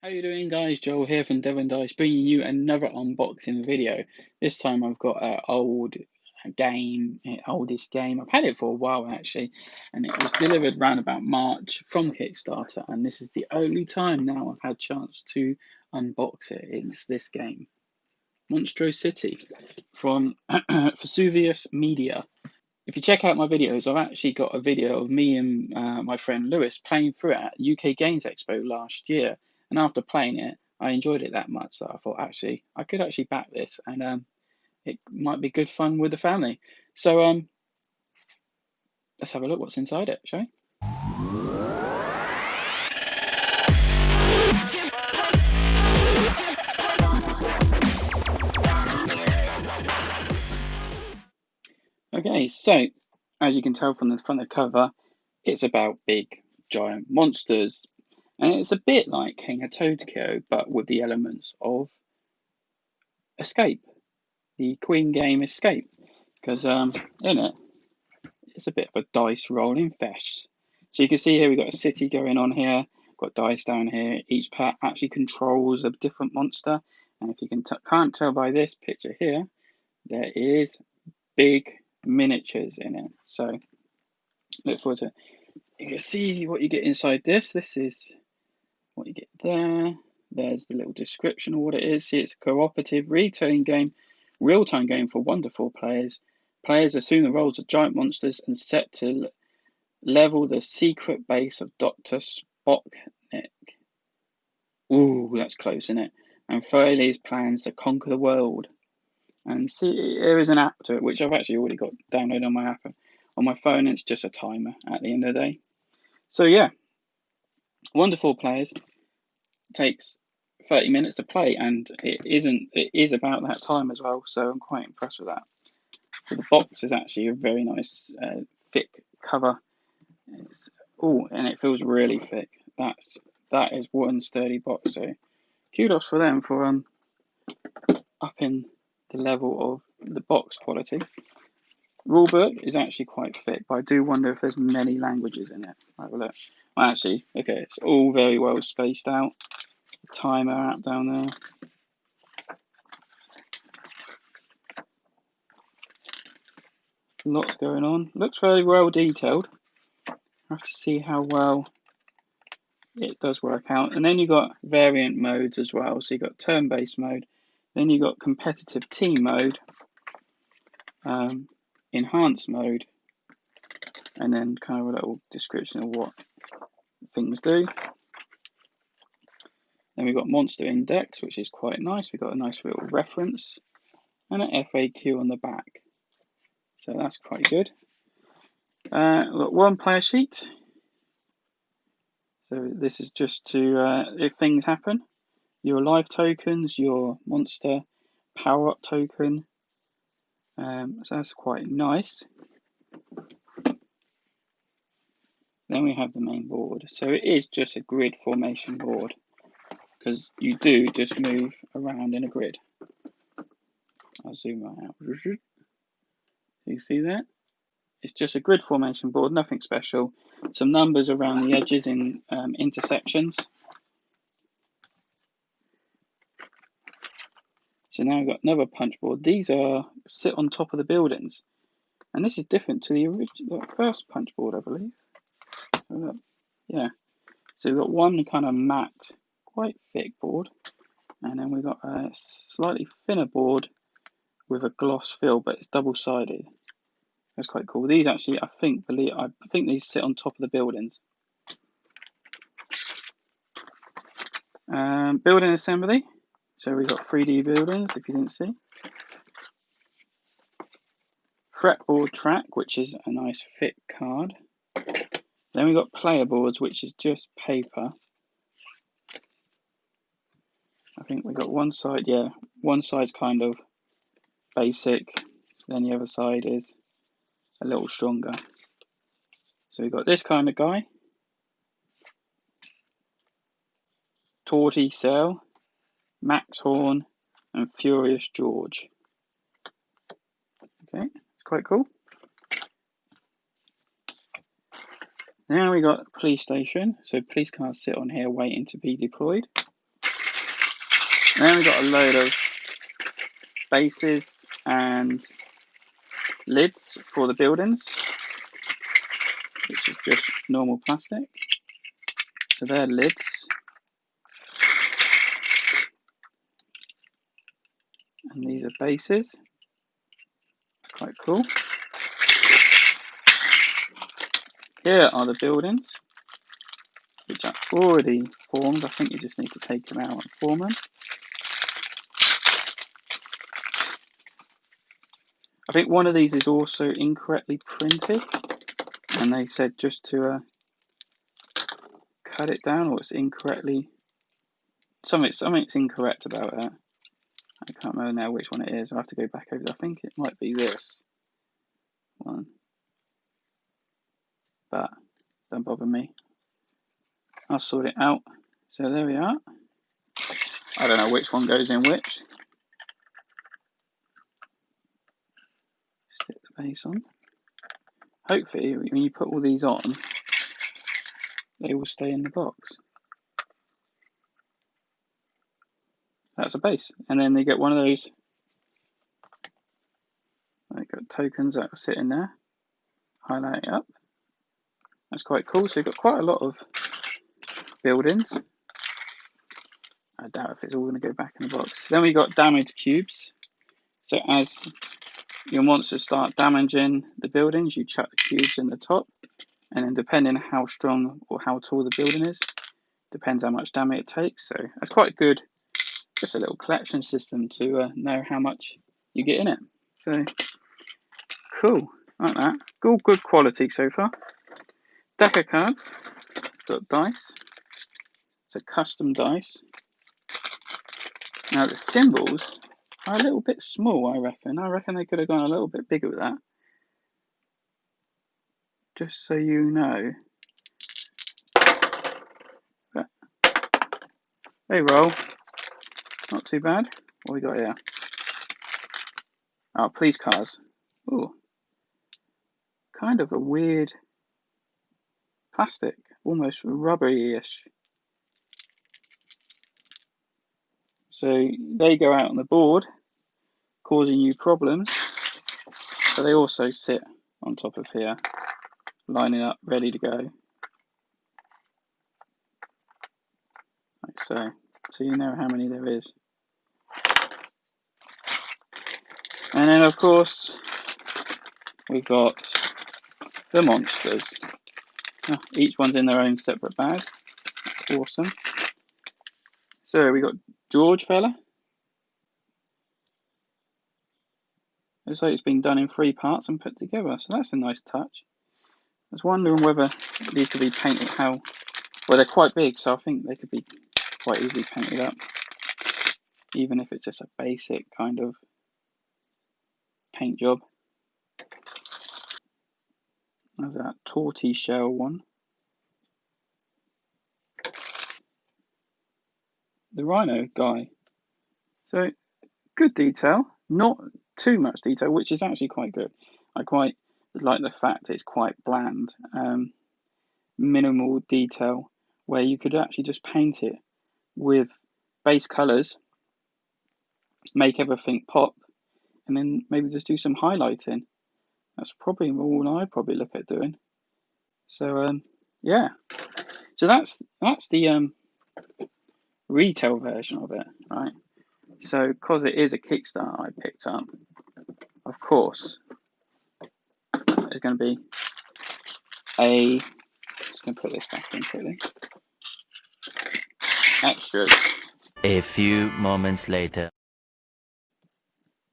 How you doing, guys? Joel here from Devon, bringing you another unboxing video. This time I've got an oldest game. I've had it for a while actually, and it was delivered around about March from Kickstarter, and this is the only time now I've had a chance to unbox it. It's this game, Monstrocity, from Vesuvius Media. If you check out my videos, I've actually got a video of me and my friend Lewis playing through it at UK Games Expo last year. And after playing it, I enjoyed it that much that I thought actually I could actually back this, and it might be good fun with the family. So let's have a look what's inside it, shall we? Okay, so as you can tell from the front of the cover, it's about big giant monsters. And it's a bit like King of Tokyo, but with the elements of Escape, the Queen game Escape. Because in it, it's a bit of a dice rolling fest. So you can see here we've got a city going on here, got dice down here. Each part actually controls a different monster. And if you can't tell by this picture here, there is big miniatures in it. So look forward to it. You can see what you get inside this. This is what you get there. There's the little description of what it is. See, it's a cooperative retelling game, real-time game for wonderful players. Players assume the roles of giant monsters and set to level the secret base of Dr. Spocknik. Ooh, that's close, isn't it? And further his plans to conquer the world. And see, there is an app to it, which I've actually already got downloaded on my app on my phone. It's just a timer at the end of the day. So yeah, wonderful players. Takes 30 minutes to play, and it is about that time as well, so I'm quite impressed with that. So the box is actually a very nice thick cover. And it feels really thick. That is one sturdy box, so kudos for them for upping the level of the box quality. Rulebook is actually quite thick, but I do wonder if there's many languages in it. Have a look. Well, actually, okay, it's all very well spaced out. Timer app down there. Lots going on. Looks very well detailed. I have to see how well it does work out. And then you've got variant modes as well. So you've got turn-based mode. Then you've got competitive team mode. Enhanced mode. And then kind of a little description of what things do. Then we've got Monster Index, which is quite nice. We've got a nice little reference. And an FAQ on the back. So that's quite good. We've got one player sheet. So this is just to, if things happen, your life tokens, your monster power-up token. So that's quite nice. Then we have the main board. So it is just a grid formation board, because you do just move around in a grid. I'll zoom right out. You see that? It's just a grid formation board, nothing special. Some numbers around the edges in intersections. So now we've got another punch board. These sit on top of the buildings. And this is different to the first punch board, I believe. Yeah. So we've got one kind of matte, quite thick board. And then we've got a slightly thinner board with a gloss fill, but it's double-sided. That's quite cool. These actually, I think these sit on top of the buildings. Building assembly. So we've got 3D buildings, if you didn't see. Fretboard track, which is a nice thick card. Then we've got player boards, which is just paper. I think we've got one side, one side's kind of basic, then the other side is a little stronger. So we've got this kind of guy. Torty Cell, Max Horn, and Furious George. Okay, it's quite cool. Now we got police station. So police cars sit on here waiting to be deployed. And then we've got a load of bases and lids for the buildings, which is just normal plastic. So they're lids. And these are bases. Quite cool. Here are the buildings, which are already formed. I think you just need to take them out and form them. I think one of these is also incorrectly printed, and they said just to cut it down, or it's incorrectly. Something's incorrect about it. I can't remember now which one it is. I'll have to go back over. I think it might be this one, but don't bother me. I'll sort it out. So there we are. I don't know which one goes in which. Stick the base on. Hopefully, when you put all these on, they will stay in the box. That's a base, and then they get one of those. They've got tokens that will sit in there. Highlight it up. That's quite cool. So you've got quite a lot of buildings. I doubt if it's all going to go back in the box. Then we got damage cubes. So as your monsters start damaging the buildings, you chuck the cubes in the top, and then depending on how strong or how tall the building is, depends how much damage it takes. So that's quite good. Just a little collection system to know how much you get in it. So cool, like that. Good quality so far. Deck of cards. Got dice. So custom dice. Now the symbols are a little bit small, I reckon. I reckon they could have gone a little bit bigger with that. Just so you know. But they roll. Not too bad. What we got here? Oh, police cars. Ooh. Kind of a weird plastic. Almost rubbery-ish. So they go out on the board, causing you problems. But they also sit on top of here, lining up, ready to go. Like so. So you know how many there is. And then of course we've got the monsters. Oh, each one's in their own separate bag. That's awesome. So we got George fella. Looks like it's been done in 3 parts and put together, so that's a nice touch. I was wondering whether these could be painted well, they're quite big, so I think they could be quite easily painted up, even if it's just a basic kind of paint job. There's that tortoiseshell one. The rhino guy. So good detail, not too much detail, which is actually quite good. I quite like the fact it's quite bland, minimal detail, where you could actually just paint it with base colours, make everything pop, and then maybe just do some highlighting. That's probably all I'd probably look at doing. So yeah, so that's the retail version of it, right? So because it is a Kickstarter I picked up, of course there's going to be a, just going to put this back in quickly, extras. A few moments later.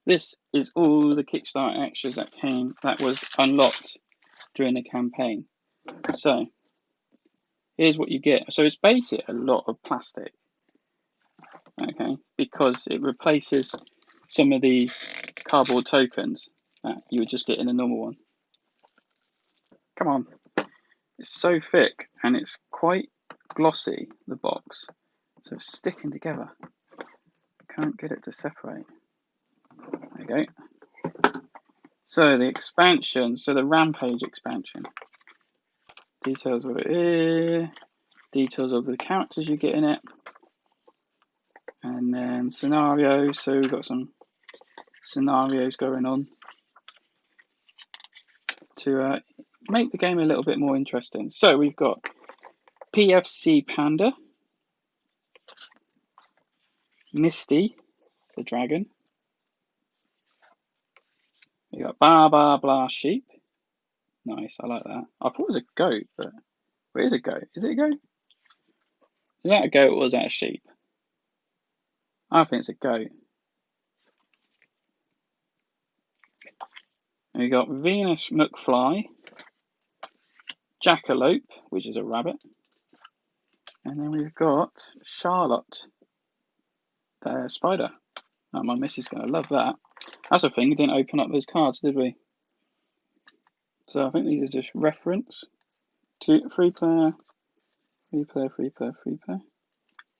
This is all the Kickstarter extras that was unlocked during the campaign. So here's what you get. So it's basically a lot of plastic, okay, because it replaces some of these cardboard tokens that you would just get in a normal one. Come on. It's so thick and it's quite glossy, the box. So it's sticking together. Can't get it to separate. There you go. So the expansion, so the Rampage expansion. Details of it here. Details of the characters you get in it. And And then scenarios, so we've got some scenarios going on to make the game a little bit more interesting. So we've got PFC Panda, Misty, the dragon. We got Blah Blah Blah Sheep. Nice, I like that. I thought it was a goat, but where is a goat? Is it a goat? Is that a goat or is that a sheep? I think it's a goat. And we got Venus McFly, Jackalope, which is a rabbit. And then we've got Charlotte, the spider. Oh, my missus is going to love that. That's the thing, we didn't open up those cards, did we? So I think these are just reference to 3-player, 3-player, 3-player, 3-player,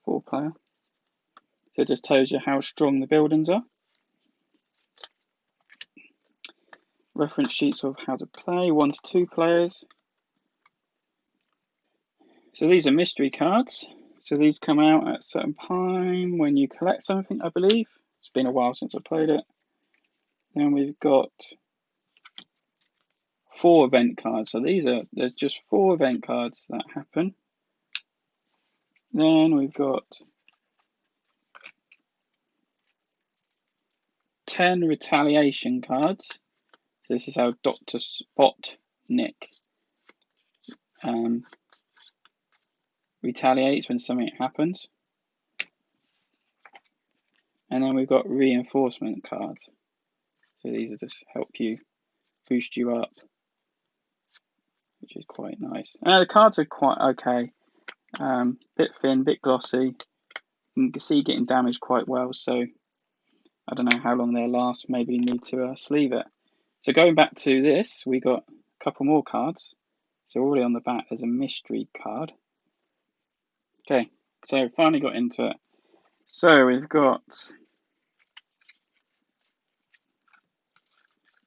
4-player. So it just tells you how strong the buildings are. Reference sheets of how to play, 1 to 2 players. So these are mystery cards. So these come out at a certain time when you collect something, I believe. It's been a while since I played it. Then we've got 4 event cards. So there's just 4 event cards that happen. Then we've got 10 retaliation cards. So this is how Dr. Spotnik retaliates when something happens. And then we've got reinforcement cards. So these are just help you boost you up, which is quite nice. The cards are quite okay. Bit thin, bit glossy. You can see getting damaged quite well, so I don't know how long they'll last. Maybe you need to sleeve it. So going back to this, we got a couple more cards. So already on the back there's a mystery card. Okay, so finally got into it. So we've got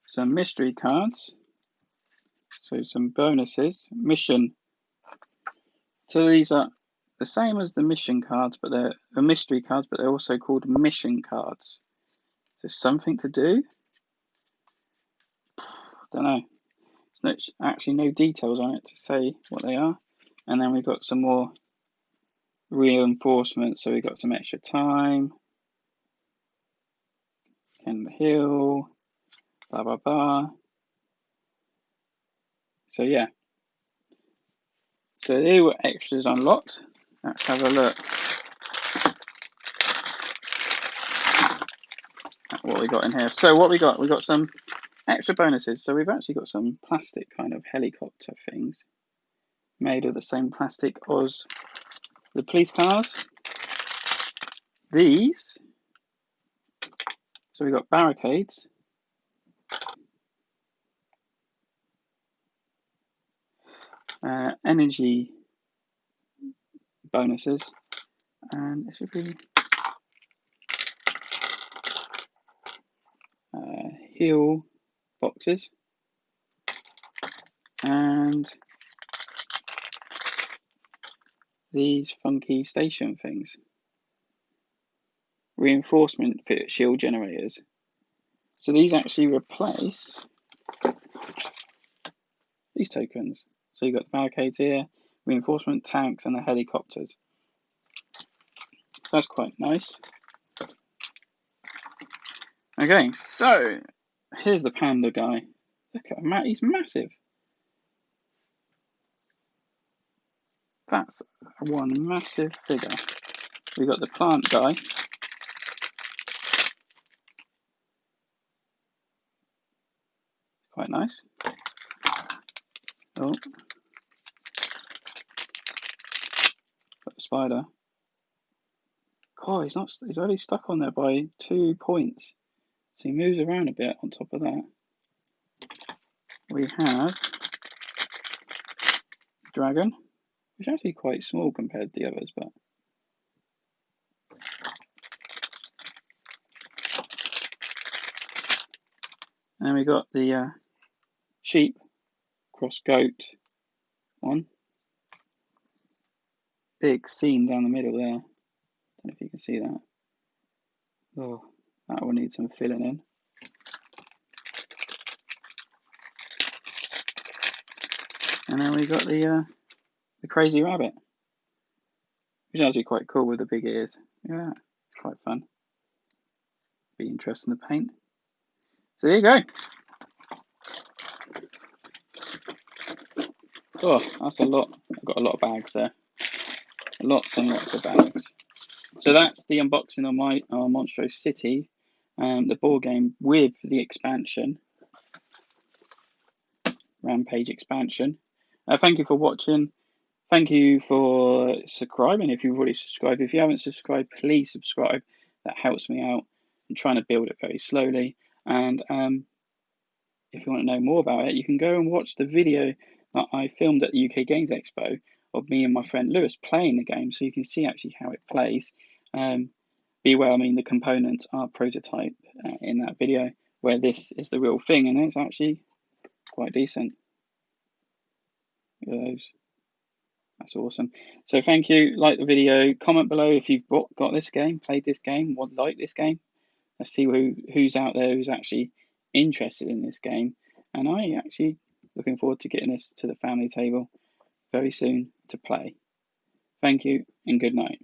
some mystery cards. So some bonuses. Mission. So these are the same as the mission cards, but they're mystery cards, but they're also called mission cards. So something to do. Don't know. There's actually no details on it to say what they are. And then we've got some more reinforcement. So we've got some extra time. Ken the Hill. Blah blah blah. So yeah. So they were extras unlocked. Let's have a look at what we got in here. So what we got some extra bonuses. So we've actually got some plastic kind of helicopter things made of the same plastic as the police cars. These. So we've got barricades. Energy bonuses. And it should be heal boxes. And these funky station things. Reinforcement shield generators. So these actually replace these tokens. So you've got the barricades here, reinforcement tanks, and the helicopters. So that's quite nice. Okay, so here's the panda guy. Look at him, he's massive. That's one massive figure. We've got the plant guy. Quite nice. Oh. Got the spider. Oh, he's only stuck on there by 2 points. So he moves around a bit on top of that. We have dragon, which is actually quite small compared to the others, but and then we got the sheep cross goat one. Big seam down the middle there. Don't know if you can see that. Oh, that will need some filling in. And then we got the crazy rabbit, which is actually quite cool with the big ears. Yeah, it's quite fun. Be interesting to paint. So there you go. Oh, that's a lot. I've got a lot of bags there. Lots and lots of bags. So that's the unboxing of my Monstrocity, the board game with the expansion, Rampage Expansion. Thank you for watching. Thank you for subscribing if you've already subscribed. If you haven't subscribed, please subscribe. That helps me out. I'm trying to build it very slowly. And if you want to know more about it, you can go and watch the video that I filmed at the UK Games Expo of me and my friend Lewis playing the game, so you can see actually how it plays. Be aware, I mean, the components are prototype in that video, where this is the real thing, and it's actually quite decent. Look at those. That's awesome. So thank you. Like the video. Comment below if you've got this game, played this game, would like this game. Let's see who's out there who's actually interested in this game. And I actually looking forward to getting this to the family table very soon to play. Thank you and good night.